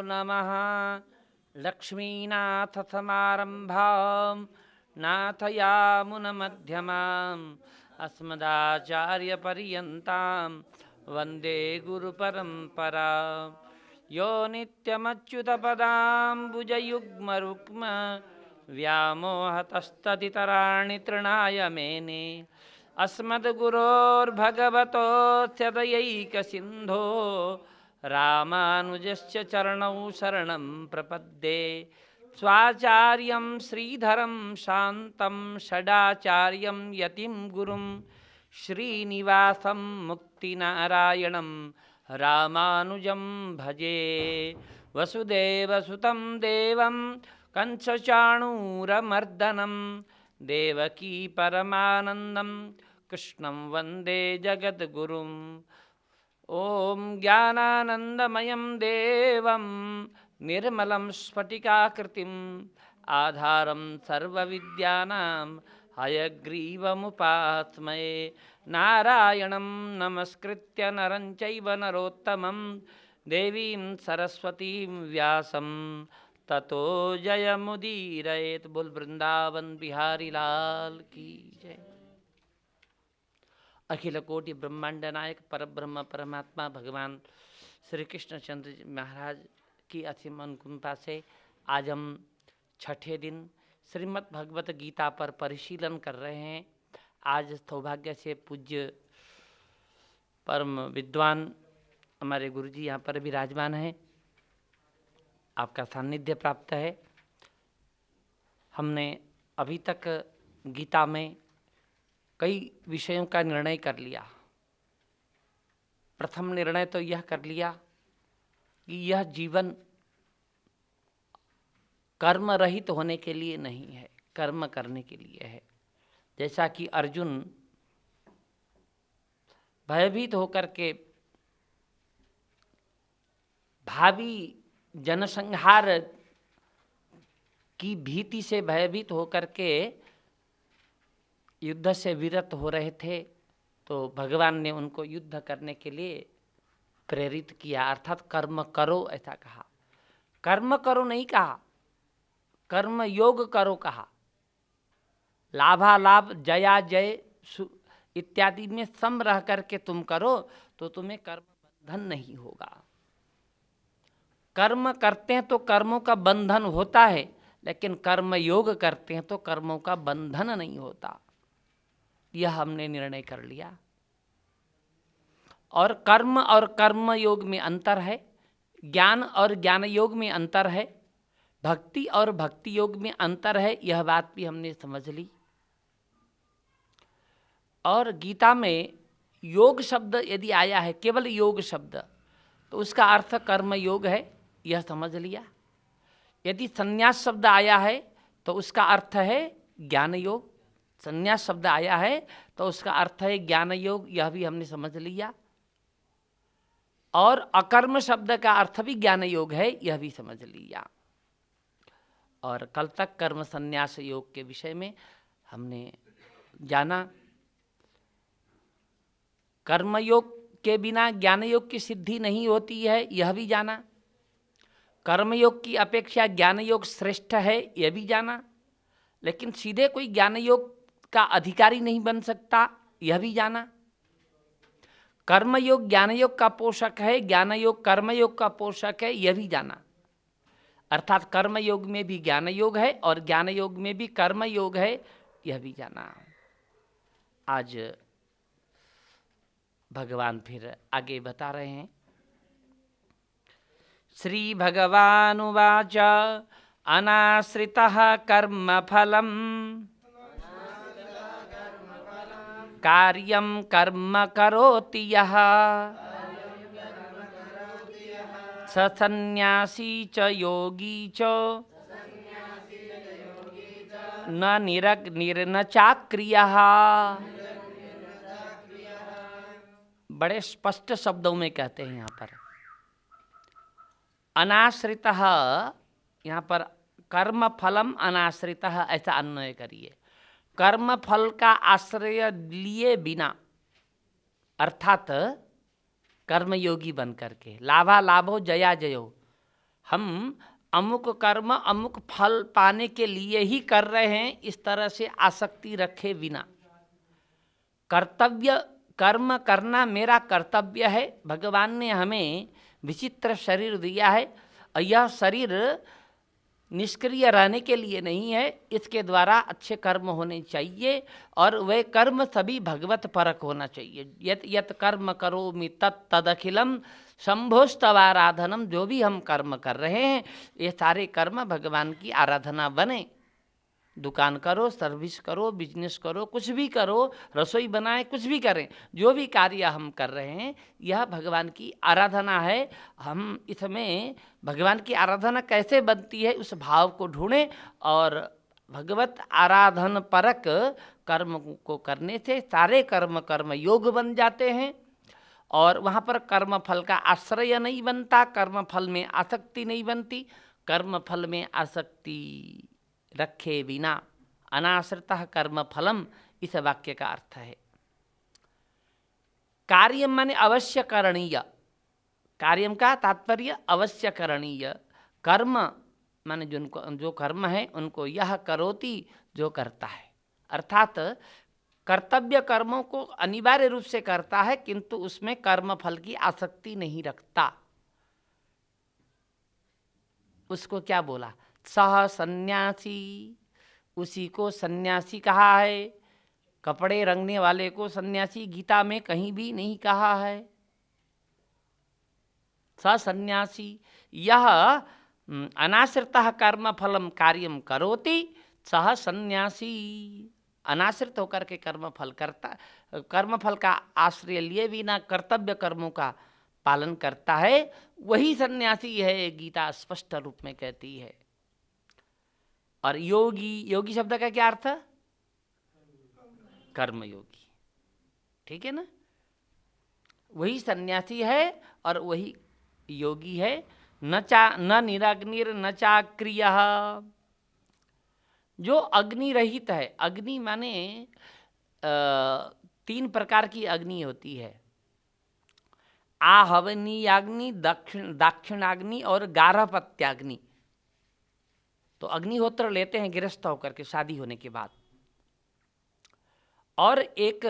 नमः। लक्ष्मीनाथसमारम्भां नाथयामुनमध्यमाम् अस्मदाचार्यपर्यन्तां वन्दे गुरुपरम्परां। यो नित्यमच्युतपदाम्बुजयुग्मरुक्म व्यामोहतस्तदितराणि तृणाय मेने अस्मद्गुरोर्भगवतोऽस्य दयैकसिन्धो रामानुजस्य चरणौ शरणं प्रपद्ये। स्वाचार्यं श्रीधरं शान्तं षडाचार्यं यतिं गुरुं श्रीनिवासं मुक्तिनारायणं रामानुजं भजे। वसुदेवसुतं देवं कंसचाणूरमर्दनं देवकी परमानन्दं कृष्णं वन्दे जगद्गुरुम्। ॐ ज्ञानानन्दमयं देवं निर्मलं स्फटिकाकृतिम् आधारं सर्वविद्यानां हयग्रीवमुपास्महे। नारायणं नमस्कृत्य नरं चैव नरोत्तमं देवीं सरस्वतीं व्यासं ततो जयमुदीरयेत्। बोल वृंदावन बिहारी लाल की जय। अखिल कोटि ब्रह्मांड नायक परब्रह्म परमात्मा भगवान श्री कृष्णचंद्र महाराज की असीम अनुकंपा से आज हम छठे दिन श्रीमद् भगवत गीता पर परिशीलन कर रहे हैं। आज सौभाग्य से पूज्य परम विद्वान हमारे गुरुजी यहाँ पर विराजमान हैं। आपका सानिध्य प्राप्त है। हमने अभी तक गीता में कई विषयों का निर्णय कर लिया। प्रथम निर्णय तो यह कर लिया कि यह जीवन कर्म रहित होने के लिए नहीं है, कर्म करने के लिए है। जैसा कि अर्जुन भयभीत होकर के भावी जनसंहार की भीति से भयभीत होकर के युद्ध से विरत हो रहे थे, तो भगवान ने उनको युद्ध करने के लिए प्रेरित किया, अर्थात कर्म करो ऐसा कहा। कर्म करो नहीं कहा, कर्म योग करो कहा। लाभालाभ जया जय इत्यादि में सम रह करके तुम करो तो तुम्हें कर्म बंधन नहीं होगा। कर्म करते हैं तो कर्मों का बंधन होता है, लेकिन कर्म योग करते हैं तो कर्मों का बंधन नहीं होता। यह हमने निर्णय कर लिया। और कर्म योग में अंतर है, ज्ञान और ज्ञान योग में अंतर है, भक्ति और भक्ति योग में अंतर है। यह बात भी हमने समझ ली। और गीता में योग शब्द यदि आया है, केवल योग शब्द, तो उसका अर्थ कर्म योग है, यह समझ लिया। यदि संन्यास शब्द आया है तो उसका अर्थ है ज्ञान योग। संन्यास शब्द आया है तो उसका अर्थ है ज्ञान योग, यह भी हमने समझ लिया। और अकर्म शब्द का अर्थ भी ज्ञान योग है, यह भी समझ लिया। और कल तक कर्म संन्यास योग के विषय में हमने जाना। कर्म योग के बिना ज्ञान योग की सिद्धि नहीं होती है, यह भी जाना। कर्मयोग की अपेक्षा ज्ञान योग श्रेष्ठ है, यह भी जाना। लेकिन सीधे कोई ज्ञान योग का अधिकारी नहीं बन सकता, यह भी जाना। कर्मयोग ज्ञान योग का पोषक है, ज्ञान योग कर्मयोग का पोषक है, यह भी जाना। अर्थात कर्मयोग में भी ज्ञान योग है और ज्ञान योग में भी कर्म योग है, यह भी जाना। आज भगवान फिर आगे बता रहे हैं। श्री भगवानुवाच अनाश्रितः कर्मफलम् कार्यं कर्म करोति यः स सन्न्यासी च योगी च न निरग्निर्न चाक्रियः। बड़े स्पष्ट शब्दों में कहते हैं यहाँ पर। अनाश्रितः, यहाँ पर कर्म फलम अनाश्रितः ऐसा अन्वय करिए। कर्म फल का आश्रय लिए बिना, अर्थात कर्मयोगी बन करके, लाभा लाभो जया जयो, हम अमुक कर्म अमुक फल पाने के लिए ही कर रहे हैं, इस तरह से आसक्ति रखे बिना। कर्तव्य कर्म करना मेरा कर्तव्य है। भगवान ने हमें विचित्र शरीर दिया है और यह शरीर निष्क्रिय रहने के लिए नहीं है, इसके द्वारा अच्छे कर्म होने चाहिए और वह कर्म सभी भगवत परक होना चाहिए। यत यत कर्म करोमि तत् तदखिलम शंभोस्तवाराधनम। जो भी हम कर्म कर रहे हैं ये सारे कर्म भगवान की आराधना बने। दुकान करो, सर्विस करो, बिजनेस करो, कुछ भी करो, रसोई बनाए, कुछ भी करें, जो भी कार्य हम कर रहे हैं यह भगवान की आराधना है। हम इसमें भगवान की आराधना कैसे बनती है उस भाव को ढूंढें और भगवत आराधन परक कर्म को करने से सारे कर्म कर्म योग बन जाते हैं और वहाँ पर कर्म फल का आश्रय नहीं बनता, कर्म फल में आसक्ति नहीं बनती। कर्म फल में आसक्ति रखे बिना अनाश्रितः कर्म फलम, इस वाक्य का अर्थ है। कार्यम माने अवश्य करणीय, कार्यम का तात्पर्य अवश्य करणीय। कर्म माने जो कर्म है उनको यह करोति, जो करता है, अर्थात कर्तव्य कर्मों को अनिवार्य रूप से करता है किंतु उसमें कर्म फल की आसक्ति नहीं रखता। उसको क्या बोला? सह सन्यासी, उसी को सन्यासी कहा है। कपड़े रंगने वाले को सन्यासी गीता में कहीं भी नहीं कहा है। स सन्यासी यह अनाश्रितः कर्म फलम कार्यम करोति सह सन्यासी। अनाश्रित होकर के कर्म फल करता, कर्म फल का आश्रय लिए बिना कर्तव्य कर्मों का पालन करता है, वही सन्यासी है, गीता स्पष्ट रूप में कहती है। और योगी, योगी शब्द का क्या अर्थ? कर्मयोगी, ठीक है ना। वही सन्यासी है और वही योगी है। न निराग्निर न चाक्रिय, जो अग्नि रहित है। अग्नि माने 3 प्रकार की अग्नि होती है, आहवनीयाग्नि, दाक्षिणाग्नि और गार्हपत्याग्नि। तो अग्निहोत्र लेते हैं गृहस्थ होकर के शादी होने के बाद। और एक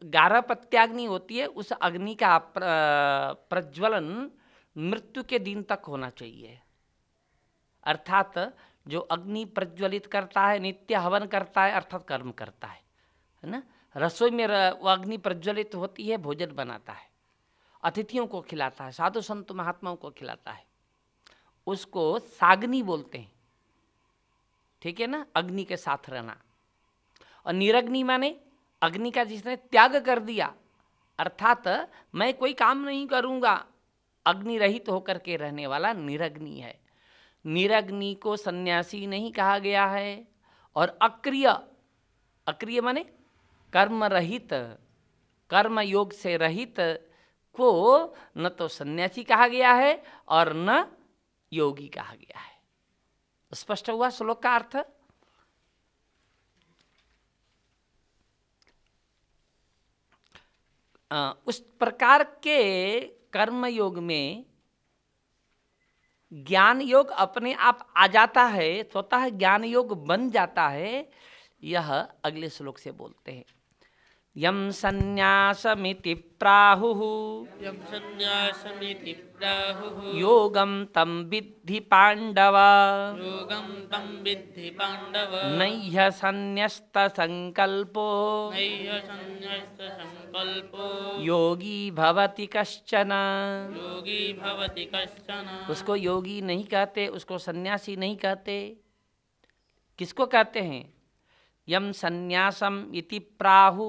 गार्हपत्याग्नि होती है, उस अग्नि का प्रज्वलन मृत्यु के दिन तक होना चाहिए। अर्थात जो अग्नि प्रज्वलित करता है, नित्य हवन करता है, अर्थात कर्म करता है ना। रसोई में वो अग्नि प्रज्वलित होती है, भोजन बनाता है, अतिथियों को खिलाता है, साधु संत महात्माओं को खिलाता है, उसको साग्नि बोलते हैं, ठीक है ना, अग्नि के साथ रहना। और निरग्नि माने अग्नि का जिसने त्याग कर दिया, अर्थात मैं कोई काम नहीं करूंगा, अग्नि रहित होकर के रहने वाला निरग्नि है। निरग्नि को सन्यासी नहीं कहा गया है। और अक्रिय, अक्रिय माने कर्म रहित, कर्म योग से रहित को न तो सन्यासी कहा गया है और न योगी कहा गया है। स्पष्ट हुआ श्लोक का अर्थ? उस प्रकार के कर्म योग में ज्ञान योग अपने आप आ जाता है, स्वतः ज्ञान योग बन जाता है। यह अगले श्लोक से बोलते हैं। यम संन्यासमिति प्राहुः, यं सन्न्यासमिति प्राहुः, योगं तं विद्धि पाण्डव, योगं तं विद्धि पाण्डव, नैह सन्न्यस्त संकल्पो, नैह सन्न्यस्तसंकल्पो, योगी भवति कश्चन। योगी भवति कश्चन। उसको योगी नहीं कहते, उसको सन्यासी नहीं कहते, किसको कहते हैं? यम सन्यासम इति प्राहु,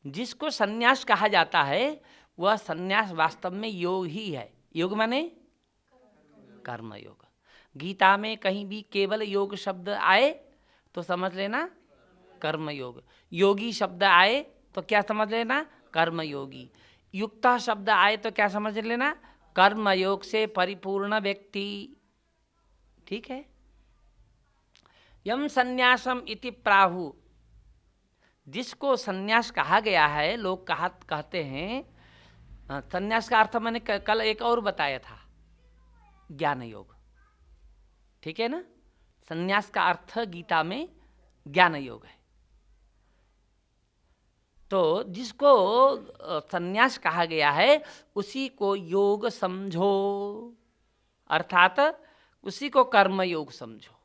जिसको सन्यास कहा जाता है वह सन्यास वास्तव में योग ही है। योग माने कर्म योग। गीता में कहीं भी केवल योग शब्द आए तो समझ लेना कर्म योग, योगी शब्द आए तो क्या समझ लेना? कर्म योगी। युक्त शब्द आए तो क्या समझ लेना? कर्म योग से परिपूर्ण व्यक्ति, ठीक है। यम संन्यासम इति प्राहु, जिसको संन्यास कहा गया है, लोग कहते हैं। संन्यास का अर्थ मैंने कल एक और बताया था, ज्ञान योग, ठीक है ना। संन्यास का अर्थ गीता में ज्ञान योग है। तो जिसको संन्यास कहा गया है उसी को योग समझो, अर्थात उसी को कर्म योग समझो।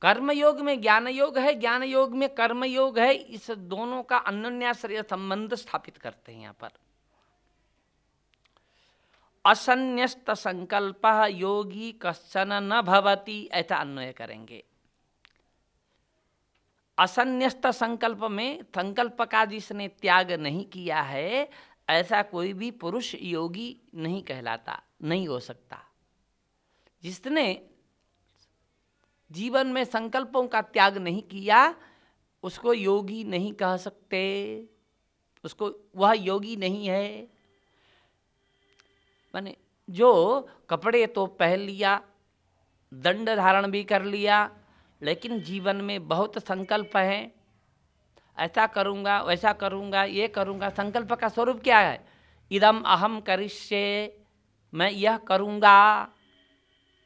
कर्म योग में ज्ञान योग है, ज्ञान योग में कर्म योग है। इस दोनों का अन्योन्याश्रय संबंध स्थापित करते हैं यहाँ पर। असन्न्यस्त संकल्प योगी कश्चन न भवति, ऐसा अन्वय करेंगे। असन्न्यस्त संकल्प में संकल्प का जिसने त्याग नहीं किया है ऐसा कोई भी पुरुष योगी नहीं कहलाता, नहीं हो सकता। जिसने जीवन में संकल्पों का त्याग नहीं किया उसको योगी नहीं कह सकते, उसको वह योगी नहीं है। माने जो कपड़े तो पहन लिया, दंड धारण भी कर लिया, लेकिन जीवन में बहुत संकल्प है, ऐसा करूँगा वैसा करूँगा ये करूँगा। संकल्प का स्वरूप क्या है? इदम अहम करिष्ये, मैं यह करूँगा,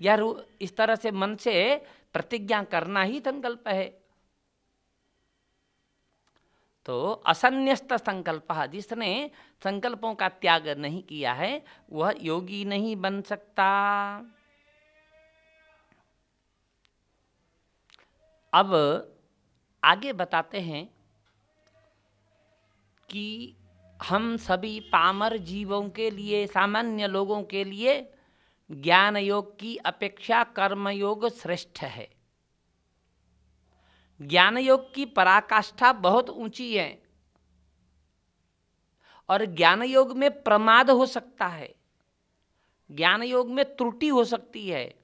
यह इस तरह से मन से प्रतिज्ञा करना ही संकल्प है। तो असन्न्यस्त संकल्प, जिसने संकल्पों का त्याग नहीं किया है वह योगी नहीं बन सकता। अब आगे बताते हैं कि हम सभी पामर जीवों के लिए, सामान्य लोगों के लिए ज्ञान योग की अपेक्षा कर्म योग श्रेष्ठ है। ज्ञान योग की पराकाष्ठा बहुत ऊंची है और ज्ञान योग में प्रमाद हो सकता है, ज्ञान योग में त्रुटि हो सकती है।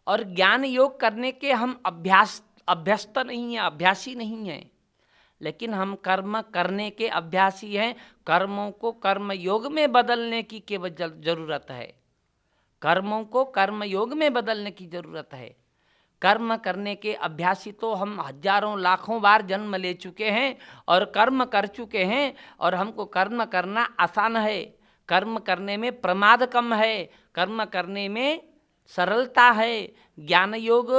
और ज्ञान योग करने के हम अभ्यस्त नहीं हैं, अभ्यासी नहीं हैं, लेकिन हम कर्म करने के अभ्यासी हैं। कर्मों को कर्म योग में बदलने की केवल जरूरत है, कर्मों को कर्म योग में बदलने की जरूरत है। कर्म करने के अभ्यासी तो हम हजारों लाखों बार जन्म ले चुके हैं और कर्म कर चुके हैं, और हमको कर्म करना आसान है। कर्म करने में प्रमाद कम है, कर्म करने में सरलता है। ज्ञान योग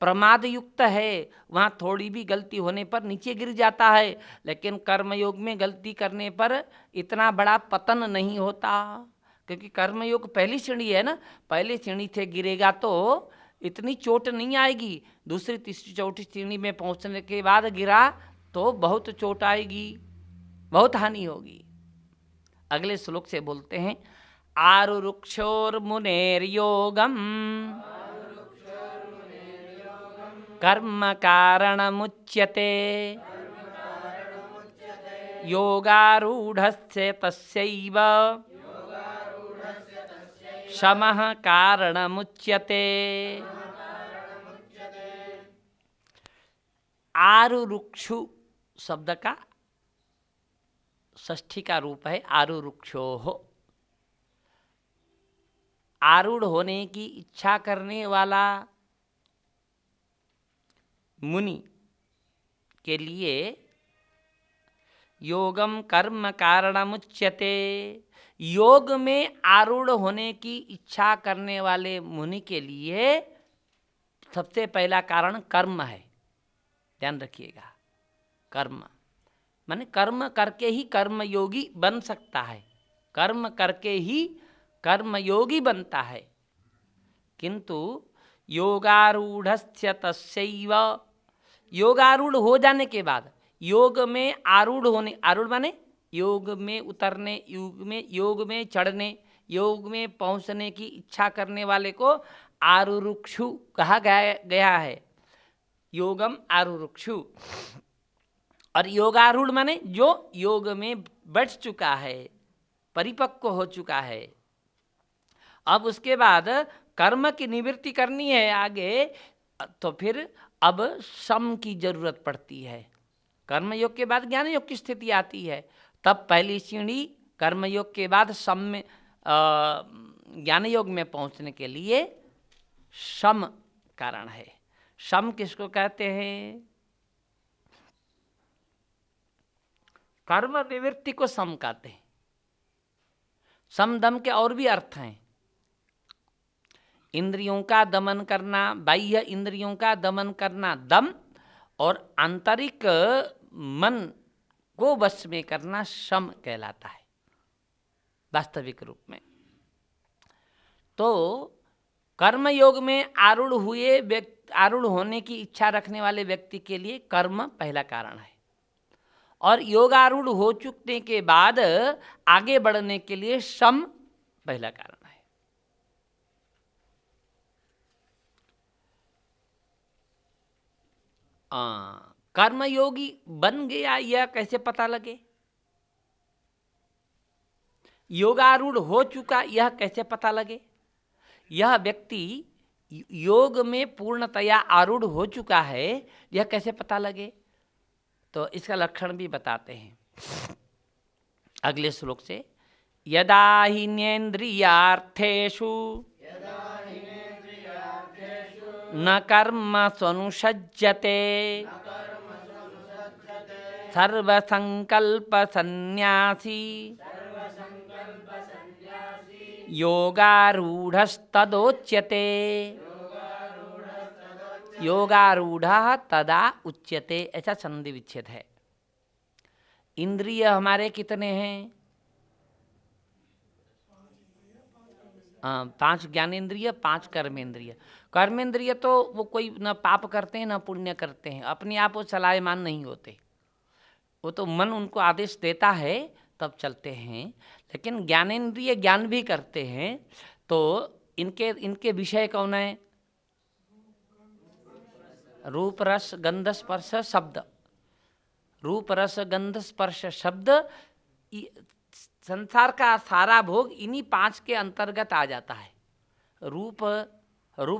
प्रमाद युक्त है, वहाँ थोड़ी भी गलती होने पर नीचे गिर जाता है, लेकिन कर्म योग में गलती करने पर इतना बड़ा पतन नहीं होता, क्योंकि कर्म योग पहली सीढ़ी है ना। पहली सीढ़ी से गिरेगा तो इतनी चोट नहीं आएगी, दूसरी तीसरी चौथी सीढ़ी में पहुंचने के बाद गिरा तो बहुत चोट आएगी, बहुत हानि होगी। अगले श्लोक से बोलते हैं, आरुरुक्षोर मुनेर योगम कर्म कारण मुच्यते योगारूढ़स्य तस्यैव शमः कारणमुच्यते। आरुरुक्षु शब्द का षष्ठी का रूप है आरुरुक्षोः। आरूढ़ होने की इच्छा करने वाला मुनि के लिए योगम कर्म कारणमुच्यते, योग में आरूढ़ होने की इच्छा करने वाले मुनि के लिए सबसे पहला कारण कर्म है। ध्यान रखिएगा, कर्म माने कर्म करके ही कर्म योगी बन सकता है, कर्म करके ही कर्म योगी बनता है। किंतु योगारूढ़स्य तस्यैव, योगारूढ़ हो जाने के बाद, योग में आरूढ़ होने, आरूढ़ माने योग में उतरने, योग में चढ़ने, योग में पहुंचने की इच्छा करने वाले को आरुरुक्षु कहा गया है। योगम आरुरुक्षु। और योगारूढ़ माने जो योग में बैठ चुका है, परिपक्व हो चुका है। अब उसके बाद कर्म की निवृत्ति करनी है आगे, तो फिर अब सम की जरूरत पड़ती है। कर्म योग के बाद ज्ञान योग की स्थिति आती है, तब पहली सीढ़ी कर्म योग के बाद सम में ज्ञान योग में पहुंचने के लिए सम कारण है। सम किसको कहते हैं? कर्म निवृत्ति को सम कहते हैं। सम दम के और भी अर्थ हैं, इंद्रियों का दमन करना, बाह्य इंद्रियों का दमन करना दम, और आंतरिक मन को वश में करना शम कहलाता है वास्तविक रूप में। तो कर्म योग में आरूढ़ होने की इच्छा रखने वाले व्यक्ति के लिए कर्म पहला कारण है, और योगारूढ़ हो चुकने के बाद आगे बढ़ने के लिए शम पहला कारण है। कर्मयोगी बन गया यह कैसे पता लगे? योगारूढ़ हो चुका यह कैसे पता लगे? यह व्यक्ति योग में पूर्णतया आरूढ़ हो चुका है, यह कैसे पता लगे? तो इसका लक्षण भी बताते हैं अगले श्लोक से। यदा हिनेन्द्रियार्थेषु न कर्म स्वनुषज्यते सर्वसंकल्प सन्यासी योगारूढ़स्तदोच्यते। योगारूढ़ः तदा उच्यते, ऐसा संधि विच्छेद है। इंद्रिय हमारे कितने हैं? 5 ज्ञानेन्द्रिय, 5 कर्मेंद्रिय। कर्मेंद्रिय तो वो कोई न पाप करते हैं न पुण्य करते हैं, अपने आप वो चलायमान नहीं होते, वो तो मन उनको आदेश देता है तब चलते हैं। लेकिन ज्ञानेन्द्रिय ज्ञान भी करते हैं, तो इनके विषय कौन है? रूप रस गंध स्पर्श शब्द। रूप रस गंध स्पर्श शब्द, संसार का सारा भोग इन्हीं 5 के अंतर्गत आ जाता है। रूप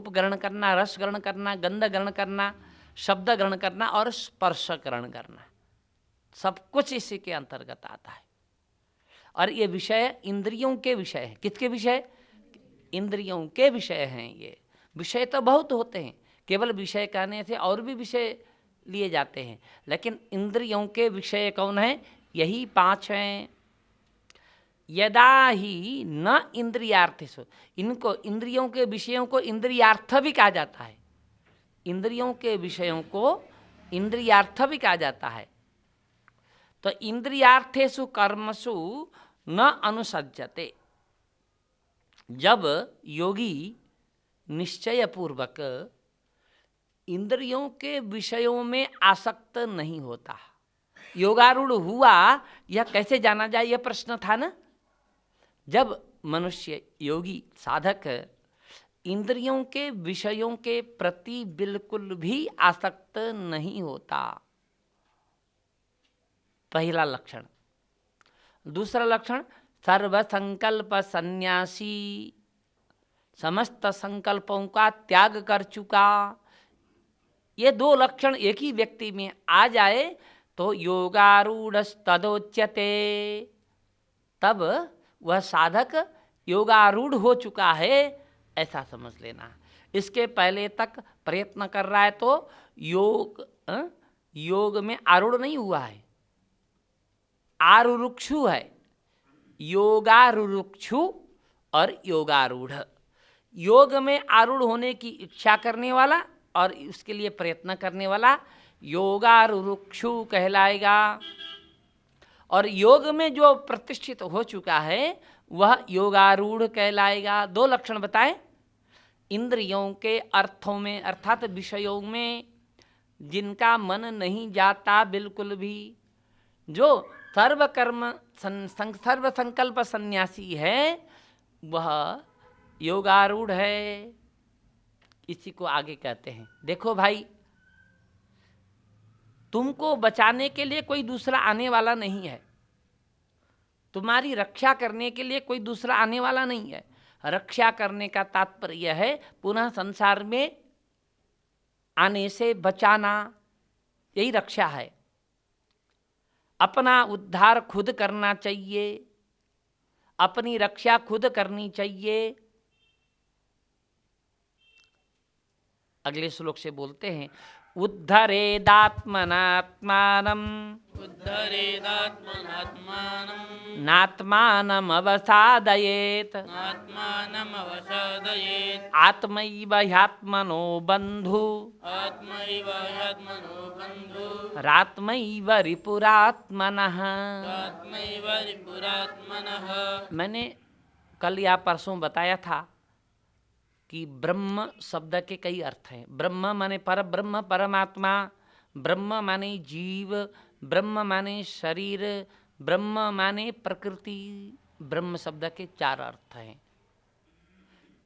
ग्रहण करना, रस ग्रहण करना, गंध ग्रहण करना, शब्द ग्रहण करना और स्पर्श ग्रहण करना, सब कुछ इसी के अंतर्गत आता है। और ये विषय इंद्रियों के विषय है। किसके विषय? इंद्रियों के विषय हैं। ये विषय तो बहुत होते हैं, केवल विषय कहने से और भी विषय लिए जाते हैं, लेकिन इंद्रियों के विषय कौन है? यही 5 हैं। यदा ही न इंद्रियार्थेषु, इनको इंद्रियों के विषयों को इंद्रियार्थ भी कहा जाता है। इंद्रियों के विषयों को इंद्रियार्थ भी कहा जाता है। तो इंद्रियार्थेषु कर्मसु न अनुसज्जते, जब योगी निश्चय पूर्वक इंद्रियों के विषयों में आसक्त नहीं होता। योगारूढ़ हुआ यह कैसे जाना जाए, यह प्रश्न था ना। जब मनुष्य योगी साधक इंद्रियों के विषयों के प्रति बिल्कुल भी आसक्त नहीं होता, पहला लक्षण। दूसरा लक्षण, सर्वसंकल्प सन्यासी, समस्त संकल्पों का त्याग कर चुका। ये 2 लक्षण एक ही व्यक्ति में आ जाए तो योगारूढ़स्तदोच्यते, तब वह साधक योगारूढ़ हो चुका है, ऐसा समझ लेना। इसके पहले तक प्रयत्न कर रहा है तो योग में आरूढ़ नहीं हुआ है, आरुरुक्षु है। योगारुरुक्षु और योगारूढ़, योग में आरूढ़ होने की इच्छा करने वाला और उसके लिए प्रयत्न करने वाला योगारुरुक्षु कहलाएगा। और योग में जो प्रतिष्ठित हो चुका है वह योगारूढ़ कहलाएगा। 2 लक्षण बताए। इंद्रियों के अर्थों में अर्थात विषयों में जिनका मन नहीं जाता बिल्कुल भी, जो सर्व संकल्प सन्यासी है, वह योगारूढ़ है। इसी को आगे कहते हैं, देखो भाई, तुमको बचाने के लिए कोई दूसरा आने वाला नहीं है, तुम्हारी रक्षा करने के लिए कोई दूसरा आने वाला नहीं है। रक्षा करने का तात्पर्य है पुनः संसार में आने से बचाना, यही रक्षा है। अपना उद्धार खुद करना चाहिए, अपनी रक्षा खुद करनी चाहिए। अगले श्लोक से बोलते हैं, उद्धरेदात्मनात्मानं उद्धरेदात्मनात्मानं नात्मानम् अवसादयेत् आत्मानमवसादयेत् आत्मैव ह्यात्मनो बन्धु आत्मैव ह्यात्मनो बन्धु रात्मैव रिपुरात्मनः। आत्मैव रिपुरात्मनः। मैंने कल या परसों बताया था कि ब्रह्म शब्द के कई अर्थ हैं। ब्रह्म माने पर ब्रह्म परमात्मा, ब्रह्म माने जीव, ब्रह्म माने शरीर, ब्रह्म माने प्रकृति। ब्रह्म शब्द के 4 अर्थ हैं।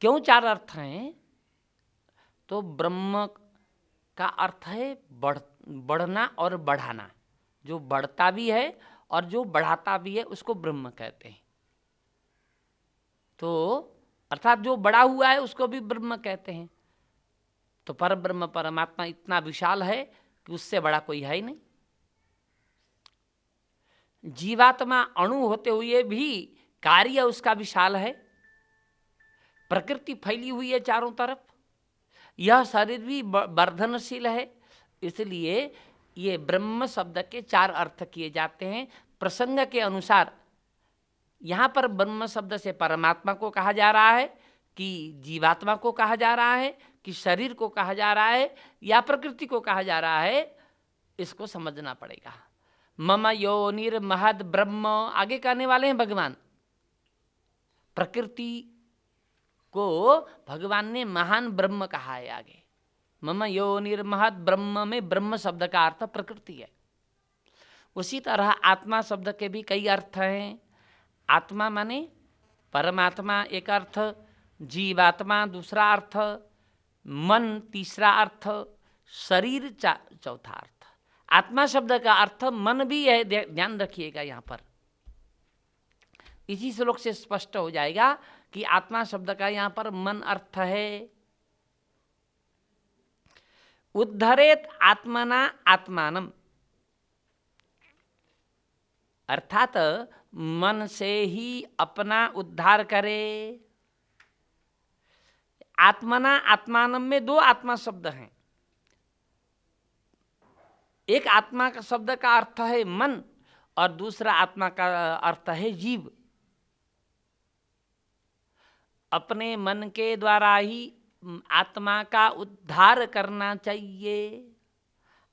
क्यों 4 अर्थ हैं? तो ब्रह्म का अर्थ है बढ़ना और बढ़ाना। जो बढ़ता भी है और जो बढ़ाता भी है उसको ब्रह्म कहते हैं। तो अर्थात जो बड़ा हुआ है उसको भी ब्रह्म कहते हैं। तो पर ब्रह्म परमात्मा इतना विशाल है कि उससे बड़ा कोई है ही नहीं। जीवात्मा अणु होते हुए भी कार्य उसका विशाल है। प्रकृति फैली हुई है चारों तरफ। यह शरीर भी वर्धनशील है। इसलिए ये ब्रह्म शब्द के 4 अर्थ किए जाते हैं प्रसंग के अनुसार। यहाँ पर ब्रह्म शब्द से परमात्मा को कहा जा रहा है कि जीवात्मा को कहा जा रहा है कि शरीर को कहा जा रहा है या प्रकृति को कहा जा रहा है, इसको समझना पड़ेगा। मम योनिर्महद् ब्रह्म, आगे कहने वाले हैं भगवान। प्रकृति को भगवान ने महान ब्रह्म कहा है। आगे मम योनिर्महद् ब्रह्म में ब्रह्म शब्द का अर्थ प्रकृति है। उसी तरह आत्मा शब्द के भी कई अर्थ हैं। आत्मा माने परमात्मा एक अर्थ, जीवात्मा दूसरा अर्थ, मन तीसरा अर्थ, शरीर चौथा अर्थ। आत्मा शब्द का अर्थ मन भी है, ध्यान रखिएगा। यहाँ पर इसी श्लोक से स्पष्ट हो जाएगा कि आत्मा शब्द का यहाँ पर मन अर्थ है। उद्धरेत आत्मना आत्मानम, अर्थात मन से ही अपना उद्धार करे। आत्मना आत्मानम में 2 आत्मा शब्द हैं। एक आत्मा का शब्द का अर्थ है मन और दूसरा आत्मा का अर्थ है जीव। अपने मन के द्वारा ही आत्मा का उद्धार करना चाहिए।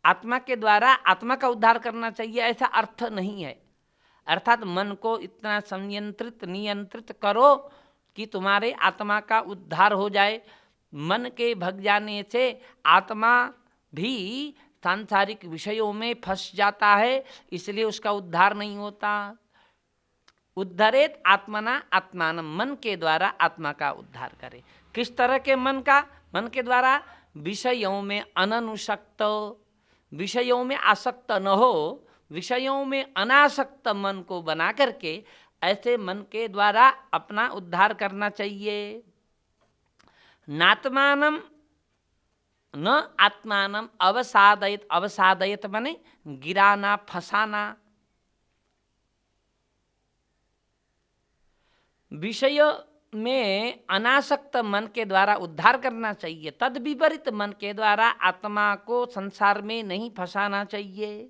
आत्मा के द्वारा आत्मा का उद्धार करना चाहिए ऐसा अर्थ नहीं है। अर्थात मन को इतना संयंत्रित नियंत्रित करो कि तुम्हारे आत्मा का उद्धार हो जाए। मन के भग जाने से आत्मा भी सांसारिक विषयों में फंस जाता है, इसलिए उसका उद्धार नहीं होता। उद्धरेत आत्मना आत्मानम, मन के द्वारा आत्मा का उद्धार करे। किस तरह के मन का? मन के द्वारा विषयों में अननुसक्त, विषयों में आसक्त न हो, विषयों में अनासक्त मन को बना करके ऐसे मन के द्वारा अपना उद्धार करना चाहिए। नात्मानम न आत्मानम अवसादयत, अवसादयत माने गिराना फंसाना। विषय में अनासक्त मन के द्वारा उद्धार करना चाहिए। तद विपरीत मन के द्वारा आत्मा को संसार में नहीं फंसाना चाहिए।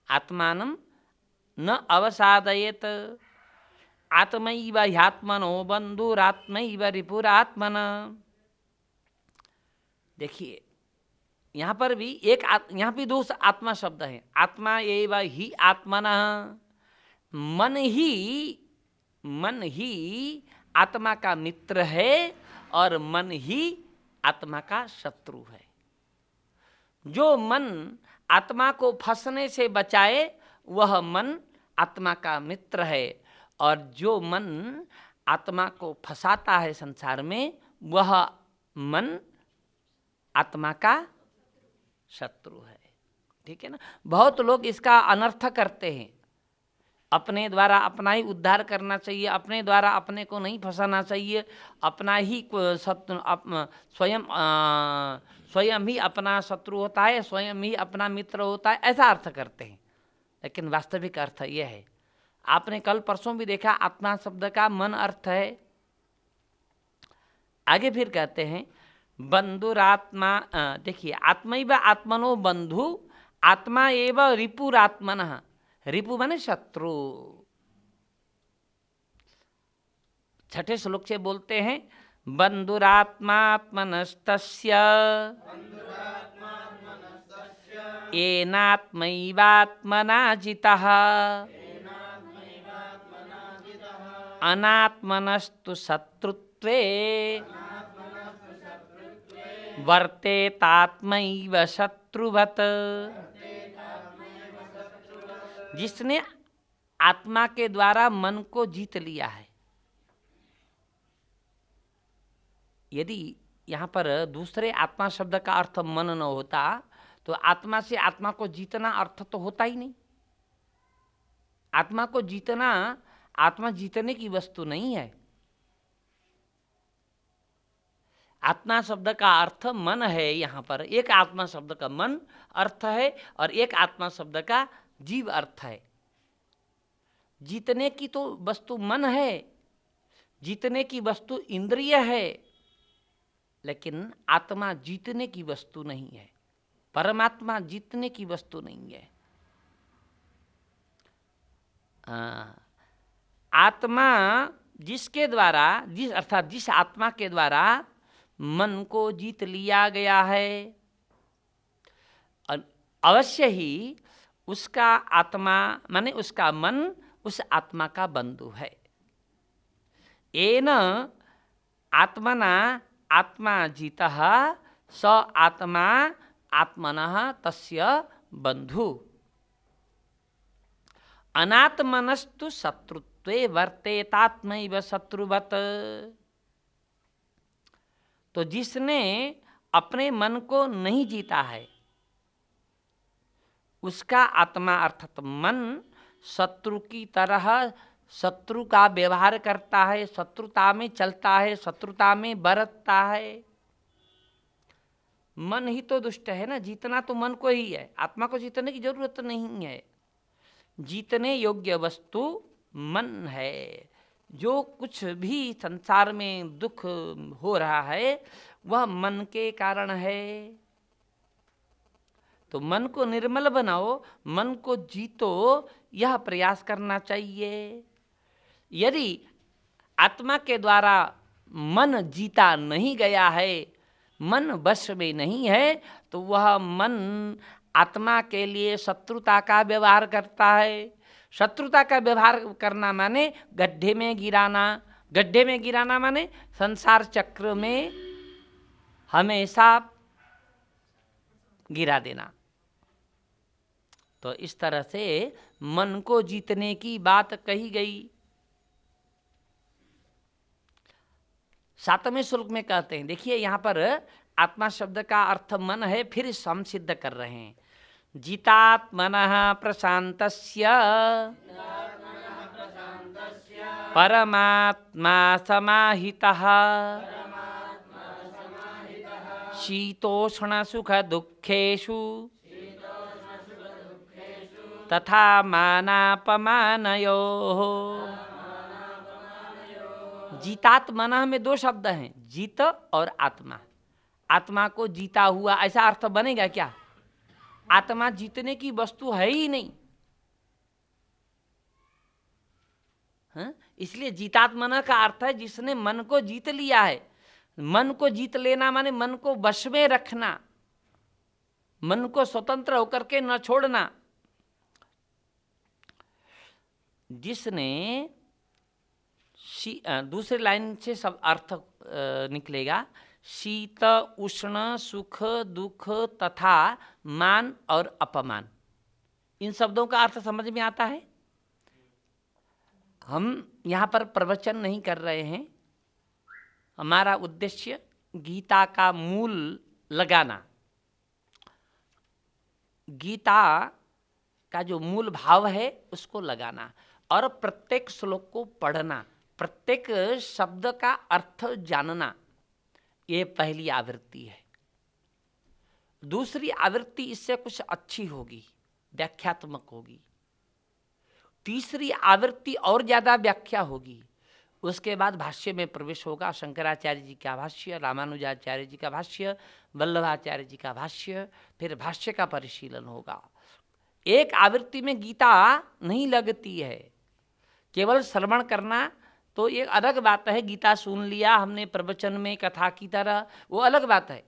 आत्मानम न अवसादयेत आत्मैव ह्यात्मनो बन्धुरात्मैव रिपुरात्मन। देखिए यहाँ पर भी यहाँ भी 2 आत्मा शब्द है। आत्मा एव ही आत्मनः, मन ही आत्मा का मित्र है और मन ही आत्मा का शत्रु है। जो मन आत्मा को फंसने से बचाए वह मन आत्मा का मित्र है, और जो मन आत्मा को फंसाता है संसार में वह मन आत्मा का शत्रु है। ठीक है ना। बहुत लोग इसका अनर्थ करते हैं। अपने द्वारा अपना ही उद्धार करना चाहिए, अपने द्वारा अपने को नहीं फंसाना चाहिए, अपना ही स्वयं ही अपना शत्रु होता है, स्वयं ही अपना मित्र होता है, ऐसा अर्थ करते हैं। लेकिन वास्तविक अर्थ यह है, आपने कल परसों भी देखा, आत्मा शब्द का मन अर्थ है। आगे फिर कहते हैं बंधुरात्मा, देखिए आत्मैव आत्मनो बंधु आत्मा एवं रिपुरात्मनः, रिपु माने शत्रु। छठे श्लोक से बोलते हैं, बंधुरात्मात्मनस्तस्य येनात्मैवात्मना जितः अनात्मनस्तु शत्रुत्वे वर्तेतात्मैव शत्रुवत्। जिसने आत्मा के द्वारा मन को जीत लिया है। यदि यहाँ पर दूसरे आत्मा शब्द का अर्थ मन न होता तो आत्मा से आत्मा को जीतना अर्थ तो होता ही नहीं। आत्मा को जीतना, आत्मा जीतने की वस्तु नहीं है। आत्मा शब्द का अर्थ मन है। यहाँ पर एक आत्मा शब्द का मन अर्थ है और एक आत्मा शब्द का जीव अर्थ है। जीतने की तो वस्तु मन है, जीतने की वस्तु इंद्रिय है, लेकिन आत्मा जीतने की वस्तु नहीं है। परमात्मा जीतने की वस्तु नहीं है। आत्मा जिसके द्वारा, अर्थात जिस आत्मा के द्वारा मन को जीत लिया गया है, अवश्य ही उसका आत्मा माने उसका मन उस आत्मा का बंधु है। येन आत्मना आत्मा जीतः स आत्मा आत्मनः तस्य बंधु। अनात्मनस्तु शत्रुत्वे वर्तेतात्मैव शत्रुवत्। तो जिसने अपने मन को नहीं जीता है, उसका आत्मा अर्थात मन शत्रु की तरह शत्रु का व्यवहार करता है, शत्रुता में चलता है, शत्रुता में बरतता है। मन ही तो दुष्ट है ना, जीतना तो मन को ही है। आत्मा को जीतने की जरूरत नहीं है। जीतने योग्य वस्तु मन है। जो कुछ भी संसार में दुख हो रहा है वह मन के कारण है। तो मन को निर्मल बनाओ, मन को जीतो, यह प्रयास करना चाहिए। यदि आत्मा के द्वारा मन जीता नहीं गया है, मन वश में नहीं है, तो वह मन आत्मा के लिए शत्रुता का व्यवहार करता है। शत्रुता का व्यवहार करना माने गड्ढे में गिराना। गड्ढे में गिराना माने संसार चक्र में हमेशा गिरा देना। तो इस तरह से मन को जीतने की बात कही गई। 7वें श्लोक में कहते हैं, देखिए यहाँ पर आत्मा शब्द का अर्थ मन है, फिर हम सिद्ध कर रहे हैं। जितात्मनः प्रशान्तस्य परमात्मा समाहितः शीतोष्ण सुख दुःखेषु तथा मानापमानयोः। जीतात्मनः में दो शब्द हैं, जीत और आत्मा। आत्मा को जीता हुआ ऐसा अर्थ बनेगा क्या? आत्मा जीतने की वस्तु है ही नहीं। इसलिए जीतात्मना का अर्थ है जिसने मन को जीत लिया है। मन को जीत लेना माने मन को वश में रखना, मन को स्वतंत्र होकर के न छोड़ना। जिसने दूसरी लाइन से सब अर्थ निकलेगा, शीत उष्ण सुख दुख तथा मान और अपमान। इन शब्दों का अर्थ समझ में आता है? हम यहाँ पर प्रवचन नहीं कर रहे हैं। हमारा उद्देश्य गीता का मूल लगाना, गीता का जो मूल भाव है उसको लगाना और प्रत्येक श्लोक को पढ़ना, प्रत्येक शब्द का अर्थ जानना। ये पहली आवृत्ति है। दूसरी आवृत्ति इससे कुछ अच्छी होगी, व्याख्यात्मक होगी। तीसरी आवृत्ति और ज्यादा व्याख्या होगी। उसके बाद भाष्य में प्रवेश होगा। शंकराचार्य जी का भाष्य, रामानुजाचार्य जी का भाष्य, वल्लभाचार्य जी का भाष्य, फिर भाष्य का परिशीलन होगा। एक आवृत्ति में गीता नहीं लगती है। केवल श्रवण करना तो एक अलग बात है, गीता सुन लिया हमने प्रवचन में कथा की तरह, वो अलग बात है।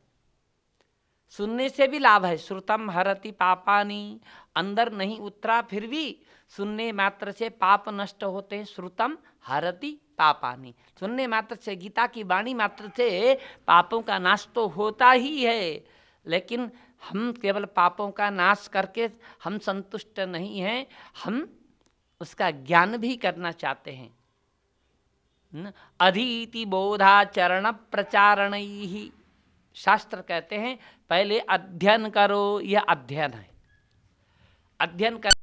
सुनने से भी लाभ है। श्रुतम हरति पापानी, अंदर नहीं उतरा फिर भी सुनने मात्र से पाप नष्ट होते हैं। श्रुतम हरति पापानी, सुनने मात्र से, गीता की वाणी मात्र से पापों का नाश तो होता ही है। लेकिन हम केवल पापों का नाश करके हम संतुष्ट नहीं हैं, हम उसका ज्ञान भी करना चाहते हैं। अधीति बोधाचरण प्रचारण ही, शास्त्र कहते हैं पहले अध्ययन करो। यह अध्ययन है, अध्ययन कर